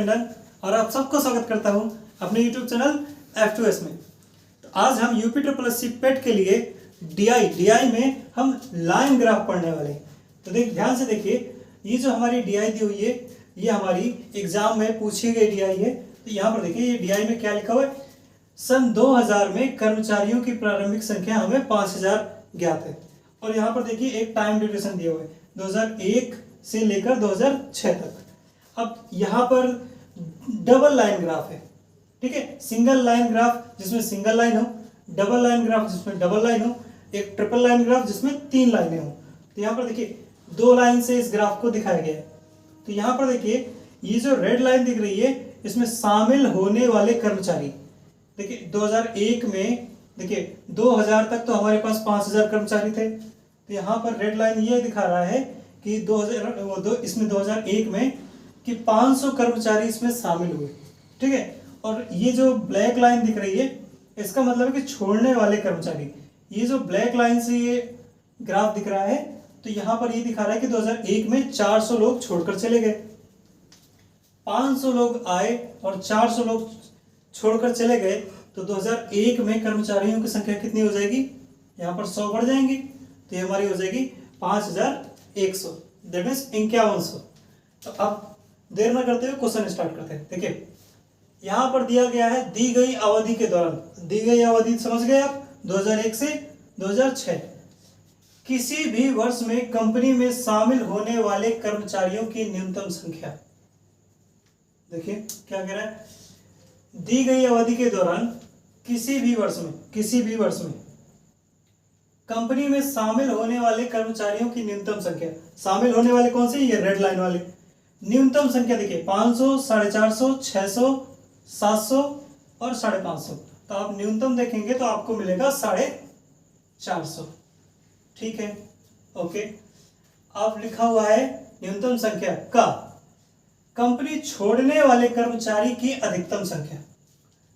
टंडन और आप सबको स्वागत करता हूं अपने YouTube चैनल F2S में। तो आज हम यूपी ट्रिपल एस सी पेट के लिए DI में हम लाइन ग्राफ पढ़ने वाले हैं। तो ध्यान से देखिए, ये जो हमारी DI दी हुई है ये हमारी एग्जाम में पूछी गई DI है। तो यहाँ पर देखिए ये DI में क्या लिखा हुआ है, सन 2000 में कर्मचारियों की प्रारंभिक संख्या हमें 5000 ज्ञात है। और यहाँ पर देखिए एक टाइम ड्यूरेशन दिया हुआ है 2001 से लेकर 2006 तक। अब यहाँ पर डबल लाइन ग्राफ है, ठीक है, सिंगल लाइन ग्राफ जिसमें सिंगल लाइन हो, डबल लाइन ग्राफ जिसमें डबल लाइन हो, एक ट्रिपल लाइन ग्राफ जिसमें 3 लाइनें हो। तो यहाँ पर देखिए 2 लाइन से इस ग्राफ को दिखाया गया है। तो यहाँ पर देखिए ये जो रेड लाइन दिख रही है इसमें शामिल होने वाले कर्मचारी, देखिए 2001 में देखिए 2000 तक तो हमारे पास 5000 कर्मचारी थे। तो यहाँ पर रेड लाइन ये दिखा रहा है कि 2001 में कि 500 कर्मचारी इसमें शामिल हुए, ठीक है। और ये जो ब्लैक लाइन दिख रही है इसका मतलब है कि छोड़ने वाले कर्मचारी। ये जो ब्लैक लाइन से ये ग्राफ दिख रहा है तो यहाँ पर ये दिखा रहा है कि 2001 में 400 लोग छोड़कर चले गए, 500 लोग आए और 400 लोग छोड़कर चले गए। तो 2001 में कर्मचारियों की संख्या कितनी हो जाएगी, यहाँ पर 100 बढ़ जाएंगी तो ये हमारी हो जाएगी 5100, दैट मीन्स 5100। तो अब देर न करते हुए क्वेश्चन स्टार्ट करते हैं। देखिए यहाँ पर दिया गया है दी गई अवधि के दौरान, दी गई अवधि समझ गए आप, 2001 से 2006, किसी भी वर्ष में कंपनी में शामिल होने वाले कर्मचारियों की न्यूनतम संख्या। देखिए क्या कह रहा है, दी गई अवधि के दौरान किसी भी वर्ष में कंपनी में शामिल होने वाले कर्मचारियों की न्यूनतम संख्या। शामिल होने वाले कौन से, ये रेड लाइन वाले। न्यूनतम संख्या देखिए 500, 450, 600, 700 और 550। तो आप न्यूनतम देखेंगे तो आपको मिलेगा 450, ठीक है, ओके। अब लिखा हुआ है न्यूनतम संख्या का कंपनी छोड़ने वाले कर्मचारी की अधिकतम संख्या।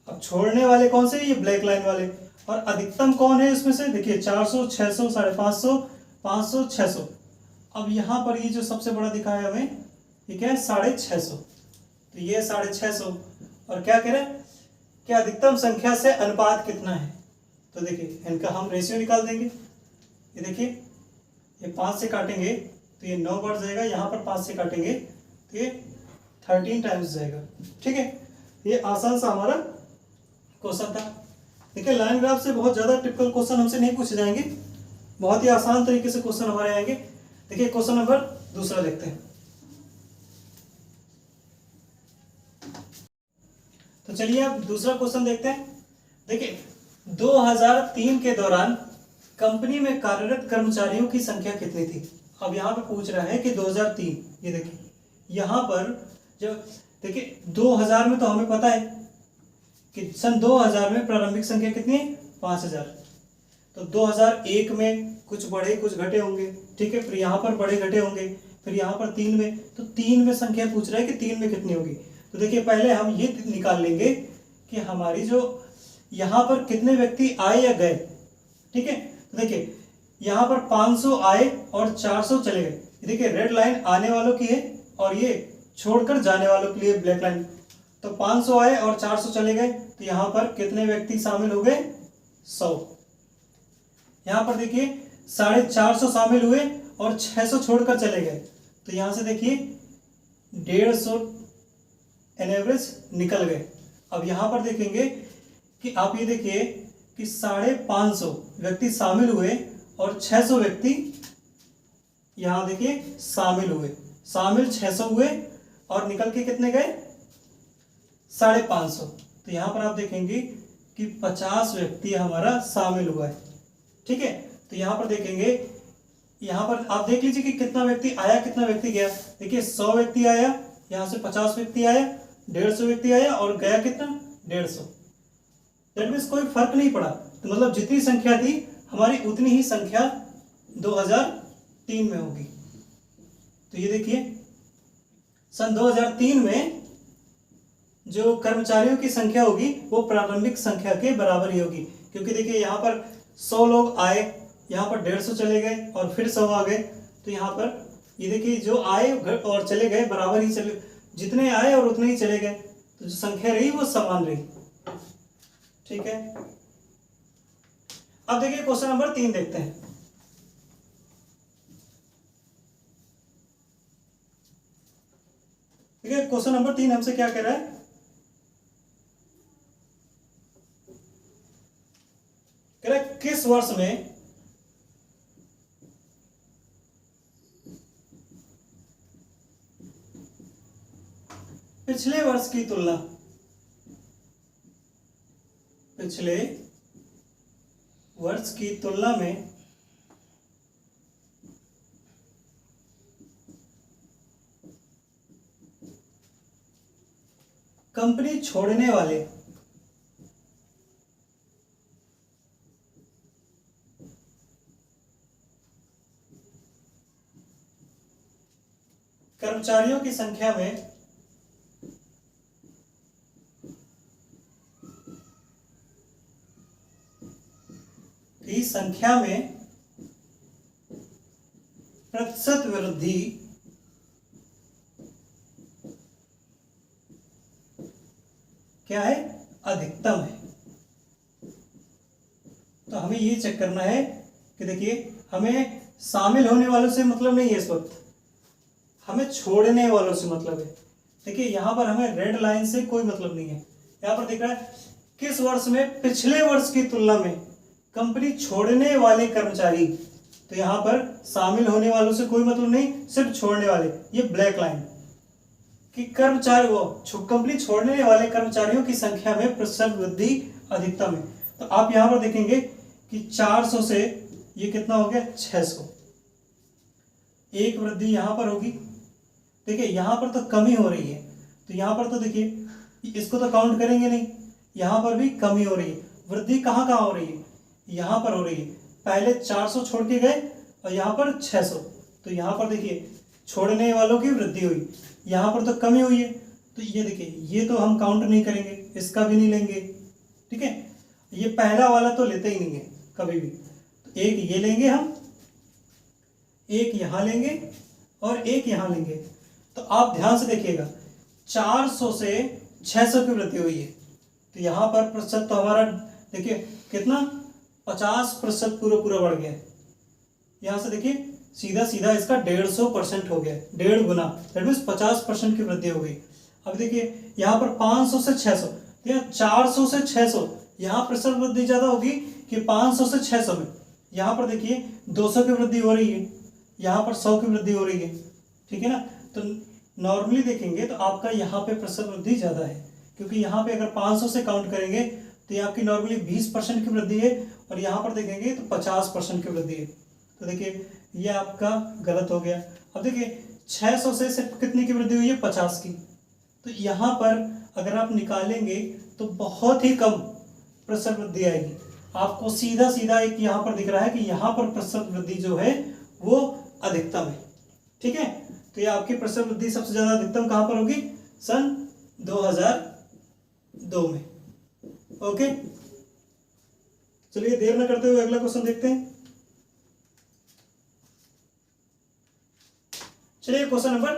अब छोड़ने वाले कौन से, ये ब्लैक लाइन वाले, और अधिकतम कौन है इसमें से, देखिए 400, 600, 550, 500, 600। अब यहाँ पर ये जो सबसे बड़ा दिखा है हमें, ये क्या है 650। तो ये 650 और क्या कह रहे हैं कि अधिकतम संख्या से अनुपात कितना है। तो देखिए इनका हम रेशियो निकाल देंगे। ये देखिए ये 5 से काटेंगे तो ये 9 बढ़ जाएगा, यहाँ पर 5 से काटेंगे तो ये 13 टाइम्स जाएगा, ठीक है। ये आसान सा हमारा क्वेश्चन था। देखिए लाइन ग्राफ से बहुत ज़्यादा टिपिकल क्वेश्चन हमसे नहीं पूछे जाएंगे, बहुत ही आसान तरीके से क्वेश्चन हमारे आएंगे। देखिए क्वेश्चन नंबर दूसरा देखते हैं। तो चलिए अब दूसरा क्वेश्चन देखते हैं। देखिए 2003 के दौरान कंपनी में कार्यरत कर्मचारियों की संख्या कितनी थी। अब यहाँ पे पूछ रहा है कि 2003, ये देखिए यहाँ पर जब देखिए 2000 में तो हमें पता है कि सन 2000 में प्रारंभिक संख्या कितनी है 5000। तो 2001 में कुछ बढ़े कुछ घटे होंगे, ठीक है, फिर यहाँ पर बढ़े घटे होंगे, फिर यहाँ पर 3 में, तो 3 में संख्या पूछ रहा है कि 3 में कितनी होगी। तो देखिए पहले हम ये निकाल लेंगे कि हमारी जो यहाँ पर कितने व्यक्ति आए या गए, ठीक है। तो देखिए यहाँ पर 500 आए और 400 चले गए। देखिए रेड लाइन आने वालों की है और ये छोड़कर जाने वालों के लिए ब्लैक लाइन। तो 500 आए और 400 चले गए तो यहाँ पर कितने व्यक्ति शामिल हो गए, 100। यहाँ पर देखिए 450 शामिल हुए और 600 छोड़कर चले गए। तो यहाँ से देखिए 150 एन एवरेज निकल गए। अब यहाँ पर देखेंगे कि आप ये देखिए कि 550 व्यक्ति शामिल हुए और 600 व्यक्ति यहाँ देखिए शामिल हुए, शामिल 600 हुए और निकल के कितने गए 550। तो यहाँ पर आप देखेंगे कि 50 व्यक्ति हमारा शामिल हुआ है, ठीक है। तो यहाँ पर देखेंगे, यहाँ पर आप देख लीजिए कि कितना व्यक्ति आया कितना व्यक्ति गया। देखिए 100 व्यक्ति आया, यहाँ से 50 व्यक्ति आया, 150 व्यक्ति आया और गया कितना 150। दैट मीन्स कोई फर्क नहीं पड़ा। तो मतलब जितनी संख्या थी हमारी उतनी ही संख्या 2003 में होगी। तो ये देखिए सन 2003 में जो कर्मचारियों की संख्या होगी वो प्रारंभिक संख्या के बराबर ही होगी, क्योंकि देखिए यहाँ पर 100 लोग आए, यहाँ पर 150 चले गए और फिर 100 आ गए। तो यहाँ पर ये देखिए जो आए और चले गए बराबर ही चले, जितने आए और उतने ही चले गए, तो जो संख्या रही वो समान रही। ठीक है, अब देखिए क्वेश्चन नंबर 3 देखते हैं। देखिए क्वेश्चन नंबर 3 हमसे क्या कह रहा है, कह रहा है किस वर्ष में पिछले वर्ष की तुलना, पिछले वर्ष की तुलना में कंपनी छोड़ने वाले कर्मचारियों की संख्या में प्रतिशत वृद्धि क्या है, अधिकतम है। तो हमें ये चेक करना है कि देखिए हमें शामिल होने वालों से मतलब नहीं है इस वक्त, हमें छोड़ने वालों से मतलब है। देखिए यहां पर हमें रेड लाइन से कोई मतलब नहीं है। यहां पर दिख रहा है किस वर्ष में पिछले वर्ष की तुलना में कंपनी छोड़ने वाले कर्मचारी, तो यहां पर शामिल होने वालों से कोई मतलब नहीं, सिर्फ छोड़ने वाले, ये ब्लैक लाइन कि कर्मचारी वो कंपनी छोड़ने वाले कर्मचारियों की संख्या में प्रतिशत वृद्धि अधिकतम है। तो आप यहां पर देखेंगे कि 400 से ये कितना हो गया, 600, एक वृद्धि यहां पर होगी। देखिए यहां पर तो कमी हो रही है, तो यहां पर तो देखिए इसको तो काउंट करेंगे नहीं, यहां पर भी कमी हो रही है। वृद्धि कहां कहां हो रही है, यहां पर हो रही है। पहले 400 छोड़ के गए और यहां पर 600, तो यहां पर देखिए छोड़ने वालों की वृद्धि हुई, यहां पर तो कमी हुई है। तो ये देखिए ये तो हम काउंट नहीं करेंगे, इसका भी नहीं लेंगे। ठीक है, ये पहला वाला तो लेते ही नहीं है कभी भी। तो एक ये लेंगे हम, एक यहां लेंगे और एक यहां लेंगे। तो आप ध्यान से देखिएगा 400 से 600 की वृद्धि हुई है, तो यहां पर प्रतिशत तो हमारा देखिए कितना 50% पूरा बढ़ गया। यहां से देखिए सीधा सीधा इसका 150% हो गया, 1.5 गुना, दैट मीन्स 50% की वृद्धि हो गई। अब देखिए यहाँ पर 500 से 600, या 400 से 600, यहाँ प्रतिशत वृद्धि ज्यादा होगी कि 500 से 600 में। यहाँ पर देखिए 200 की वृद्धि हो रही है, यहाँ पर 100 की वृद्धि हो रही है। ठीक है ना, तो नॉर्मली देखेंगे तो आपका यहाँ पे प्रतिशत वृद्धि ज्यादा है, क्योंकि यहाँ पे अगर 500 से काउंट करेंगे तो ये आपकी नॉर्मली 20% की वृद्धि है, और यहाँ पर देखेंगे तो 50% की वृद्धि है। तो देखिए ये आपका गलत हो गया। अब देखिए 600 से सिर्फ कितनी की वृद्धि हुई है, 50 की। तो यहाँ पर अगर आप निकालेंगे तो बहुत ही कम प्रतिशत वृद्धि आएगी। आपको सीधा सीधा एक यहाँ पर दिख रहा है कि यहाँ पर प्रतिशत वृद्धि जो है वो अधिकतम है। ठीक है, तो ये आपकी प्रतिशत वृद्धि सबसे ज्यादा अधिकतम कहाँ पर होगी, सन 2002 में। ओके, चलिए देर न करते हुए अगला क्वेश्चन देखते हैं। चलिए क्वेश्चन नंबर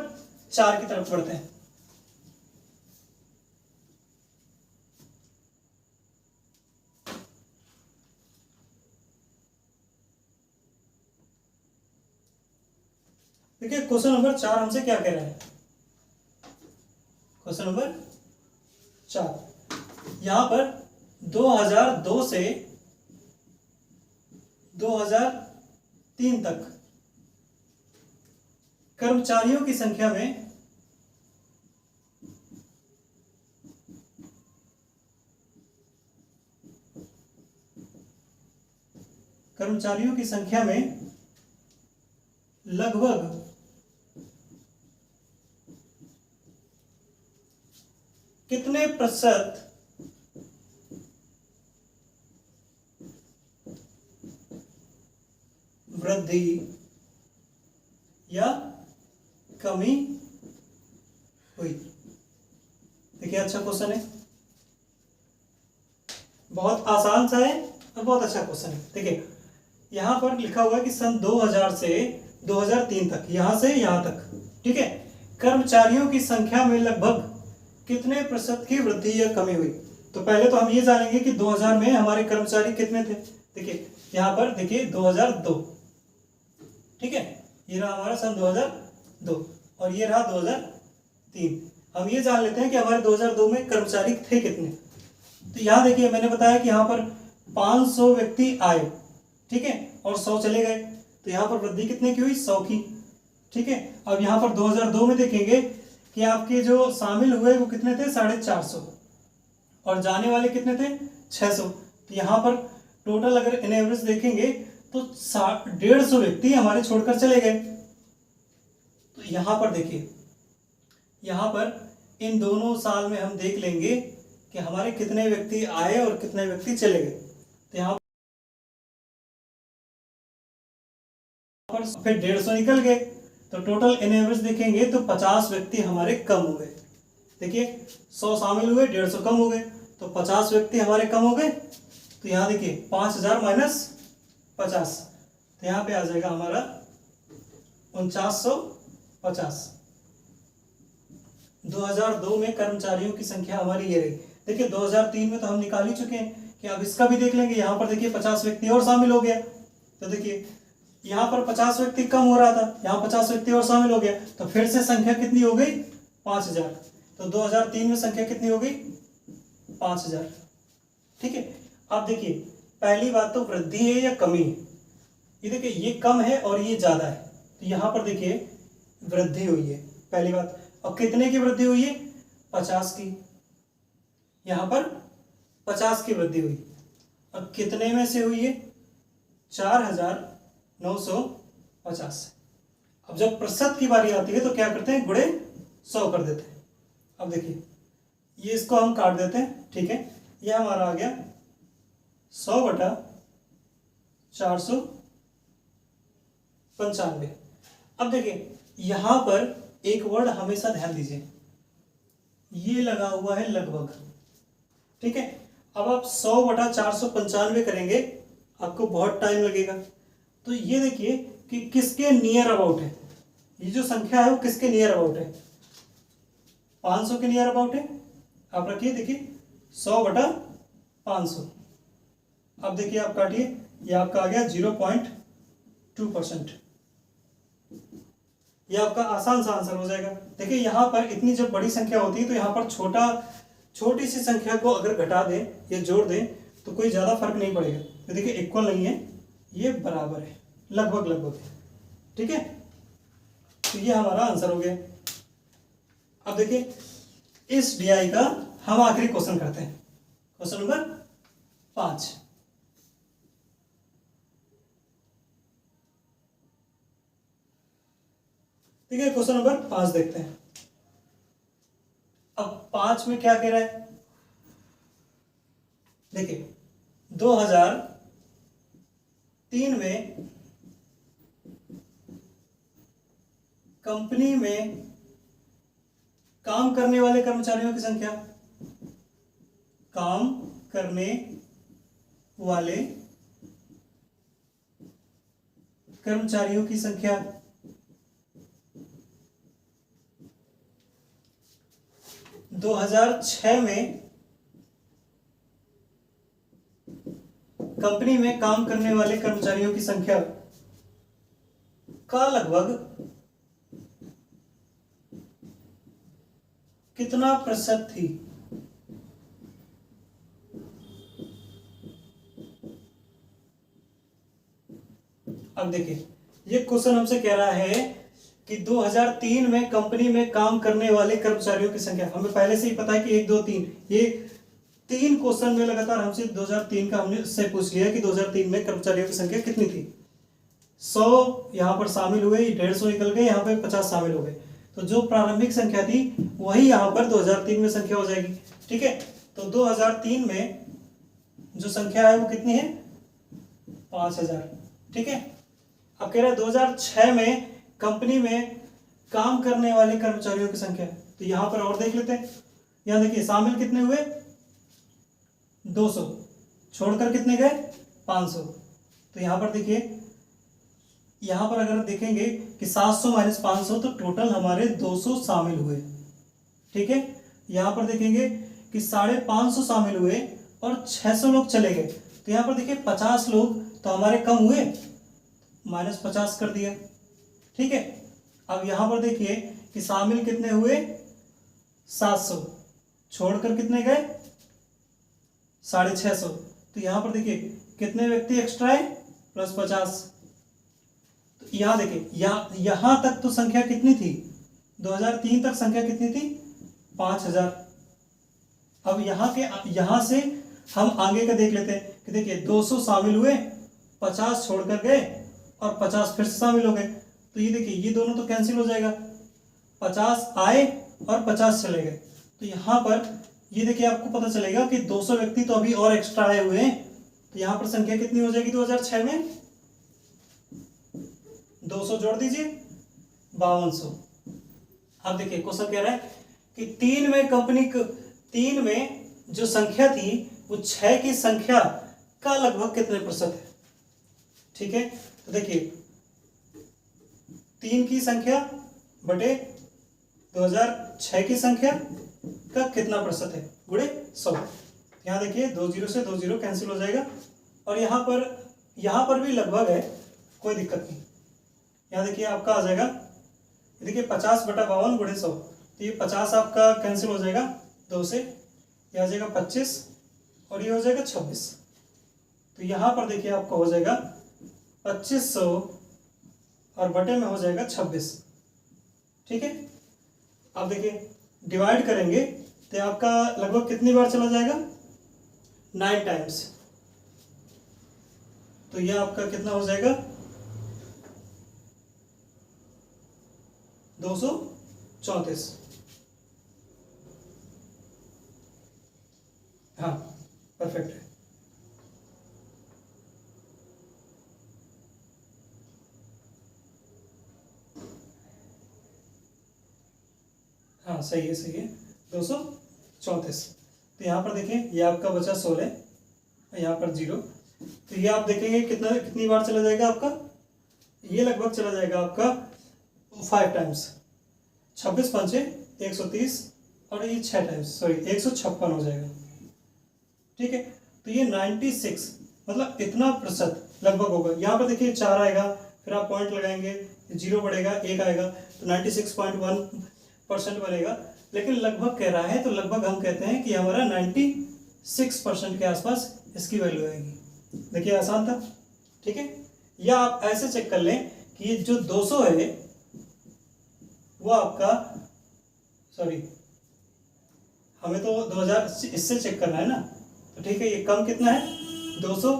4 की तरफ बढ़ते हैं। देखिए क्वेश्चन नंबर 4 हमसे क्या कह रहा है। क्वेश्चन नंबर 4 यहां पर 2002 से 2003 तक कर्मचारियों की संख्या में लगभग कितने प्रतिशत वृद्धि या कमी हुई। देखिए अच्छा क्वेश्चन है, बहुत आसान सा है और बहुत अच्छा क्वेश्चन है। देखिए यहां पर लिखा हुआ है कि सन 2000 से 2003 तक, यहां से यहां तक, ठीक है, कर्मचारियों की संख्या में लगभग कितने प्रतिशत की वृद्धि या कमी हुई। तो पहले तो हम ये जानेंगे कि 2000 में हमारे कर्मचारी कितने थे। देखिए यहाँ पर देखिए 2002, ठीक है, ये रहा हमारा सन 2002 और ये रहा 2003। हम ये जान लेते हैं कि हमारे 2002 में कर्मचारी थे कितने। तो यहाँ देखिए मैंने बताया कि यहाँ पर 500 व्यक्ति आए, ठीक है, और 100 चले गए, तो यहाँ पर वृद्धि कितने की हुई, 100 की, ठीक है। अब यहाँ पर 2002 में देखेंगे कि आपके जो शामिल हुए वो कितने थे, 450, और जाने वाले कितने थे, 600। तो यहाँ पर टोटल अगर इन एवरेज देखेंगे तो 150 व्यक्ति हमारे छोड़कर चले गए। तो यहाँ पर देखिए, यहाँ पर इन दोनों साल में हम देख लेंगे कि हमारे कितने व्यक्ति आए और कितने व्यक्ति चले गए। तो यहाँ पर फिर 150 निकल गए, तो टोटल इन एवरेज देखेंगे तो 50 व्यक्ति हमारे कम हो गए। देखिए 100 शामिल हुए, 150 कम हो गए, तो 50 व्यक्ति हमारे कम हो गए। तो यहाँ देखिए 5000 माइनस 50, तो यहाँ पे आ जाएगा हमारा 4950। 2002 में कर्मचारियों की संख्या हमारी ये रही। देखिए 2003 में तो हम निकाल ही चुके हैं कि अब इसका भी देख लेंगे। यहाँ पर देखिए 50 व्यक्ति और शामिल हो गया, तो देखिए यहाँ पर 50 व्यक्ति कम हो रहा था, यहाँ 50 व्यक्ति और शामिल हो गया, तो फिर से संख्या कितनी हो गई, 5000। तो 2003 में संख्या कितनी हो गई, 5000, ठीक है। अब देखिए पहली बात तो वृद्धि है या कमी है। ये देखिए ये कम है और ये ज्यादा है, तो यहाँ पर देखिए वृद्धि हुई है, पहली बात। और कितने की वृद्धि हुई है, 50 की, यहाँ पर 50 की वृद्धि हुई। और कितने में से हुई है, 4950। अब जब प्रतिशत की बारी आती है तो क्या करते हैं, गुणे 100 कर देते हैं। अब देखिए ये इसको हम काट देते हैं, ठीक है, ये हमारा आ गया 100/495। अब देखिए यहां पर एक वर्ड हमेशा ध्यान दीजिए, ये लगा हुआ है लगभग, ठीक है। अब आप 100/495 करेंगे, आपको बहुत टाइम लगेगा। तो ये देखिए कि किसके नियर अबाउट है, ये जो संख्या है वो किसके नियर अबाउट है, 500 के नियर अबाउट है। आप रखिए, देखिए 100/500। अब देखिए आप काटिए, ये आपका आ गया 0.2%। ये आपका आसान सा आंसर हो जाएगा। देखिए यहाँ पर इतनी जब बड़ी संख्या होती है तो यहाँ पर छोटी सी संख्या को अगर घटा दें या जोड़ दें तो कोई ज़्यादा फर्क नहीं पड़ेगा। तो देखिए इक्वल नहीं है, ये बराबर है, लगभग है, ठीक है। तो ये हमारा आंसर हो गया। अब देखिए इस डीआई का हम आखिरी क्वेश्चन करते हैं, क्वेश्चन नंबर 5। ठीक है, क्वेश्चन नंबर 5 देखते हैं। अब 5 में क्या कह रहा है, देखिए 2003 में कंपनी में काम करने वाले कर्मचारियों की संख्या, काम करने वाले कर्मचारियों की संख्या 2006 में कंपनी में काम करने वाले कर्मचारियों की संख्या का लगभग कितना प्रतिशत थी। अब देखिए ये क्वेश्चन हमसे कह रहा है कि 2003 में कंपनी में काम करने वाले कर्मचारियों की संख्या, हमें पहले से ही पता है कि 1 2 3, ये 3 क्वेश्चन में लगातार हमसे 2003 का हमने उससे पूछ लिया कि 2003 में कर्मचारियों की संख्या कितनी थी। 100 यहाँ पर शामिल हुए, 150 निकल गए, यहाँ पे 50 शामिल हो गए, तो जो प्रारंभिक संख्या थी वही यहाँ पर 2003 में संख्या हो जाएगी, ठीक है। तो 2003 में जो संख्या है वो कितनी है, 5000, ठीक है। अब कह रहा है 2006 में कंपनी में काम करने वाले कर्मचारियों की संख्या, तो यहां पर और देख लेते हैं। यहां देखिए शामिल कितने हुए, 200, छोड़कर कितने गए, 500। तो यहां पर देखिए यहाँ पर अगर देखेंगे कि 700 माइनस 500 तो टोटल हमारे 200 शामिल हुए। ठीक है, यहाँ पर देखेंगे कि 550 शामिल हुए और 600 लोग चले गए। तो यहाँ पर देखिए 50 लोग तो हमारे कम हुए, -50 कर दिया। ठीक है, अब यहाँ पर देखिए कि शामिल कितने हुए, 700, छोड़कर कितने गए, 650। तो यहाँ पर देखिए कितने व्यक्ति एक्स्ट्रा है, +50। तो यहाँ देखिए यहाँ तक तो संख्या कितनी थी, 2003 तक संख्या कितनी थी, 5000। अब यहाँ से हम आगे का देख लेते हैं कि देखिए 200 शामिल हुए, 50 छोड़कर गए और 50 फिर से शामिल हो गए। तो ये देखिए ये दोनों तो कैंसिल हो जाएगा, 50 आए और 50 चले गए। तो यहाँ पर ये देखिए आपको पता चलेगा कि 200 व्यक्ति तो अभी और एक्स्ट्रा आए हुए हैं। तो यहाँ पर संख्या कितनी हो जाएगी 2006 में, 200 जोड़ दीजिए, 5200। अब देखिए क्वेश्चन कह रहा है कि 3 में जो संख्या थी वो 6 की संख्या का लगभग कितने प्रतिशत है। ठीक है, तो देखिए 3 की संख्या बटे 2006 की संख्या का कितना प्रतिशत है, गुणे 100। यहाँ देखिए 20 से 20 कैंसिल हो जाएगा और यहाँ पर भी लगभग है, कोई दिक्कत नहीं। यहाँ देखिए आपका आ जाएगा, देखिए 50 बटा 52 गुणे 100। तो ये 50 आपका कैंसिल हो जाएगा 2 से, ये आ जाएगा 25 और ये हो जाएगा 26। तो यहाँ पर देखिए आपका हो जाएगा 2500 और बटे में हो जाएगा 26। ठीक है, अब देखिए डिवाइड करेंगे तो आपका लगभग कितनी बार चला जाएगा, 9 टाइम्स। तो यह आपका कितना हो जाएगा, 234। हाँ परफेक्ट है। हाँ सही है 234। तो यहाँ पर देखें ये आपका बचा 16, यहाँ पर 0। तो ये आप देखेंगे कितनी बार चला जाएगा आपका, ये लगभग चला जाएगा आपका 5 टाइम्स, 26 पंचे 130 और ये 6 टाइम्स, सॉरी 156 हो जाएगा। ठीक है, तो ये 96 मतलब इतना प्रतिशत लगभग होगा। यहाँ पर देखिए 4 आएगा, फिर आप पॉइंट लगाएंगे, 0 बढ़ेगा, 1 आएगा, तो 96.1% बनेगा। लेकिन लगभग कह रहा है तो लगभग हम कहते हैं कि हमारा 96% के आसपास इसकी वैल्यू आएगी। देखिए आसान था। ठीक है, या आप ऐसे चेक कर लें कि ये जो 200 है वो आपका, सॉरी हमें तो 2000 इससे चेक करना है ना, तो ठीक है ये कम कितना है 200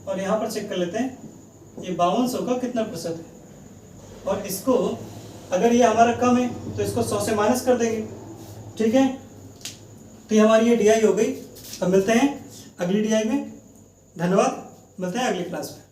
और यहाँ पर चेक कर लेते हैं ये 5200 का कितना प्रतिशत है। और इसको अगर ये हमारा कम है तो इसको 100 से माइनस कर देंगे। ठीक है, तो ये हमारी ये DI हो गई। अब मिलते हैं अगली DI में। धन्यवाद, मिलते हैं अगली क्लास में।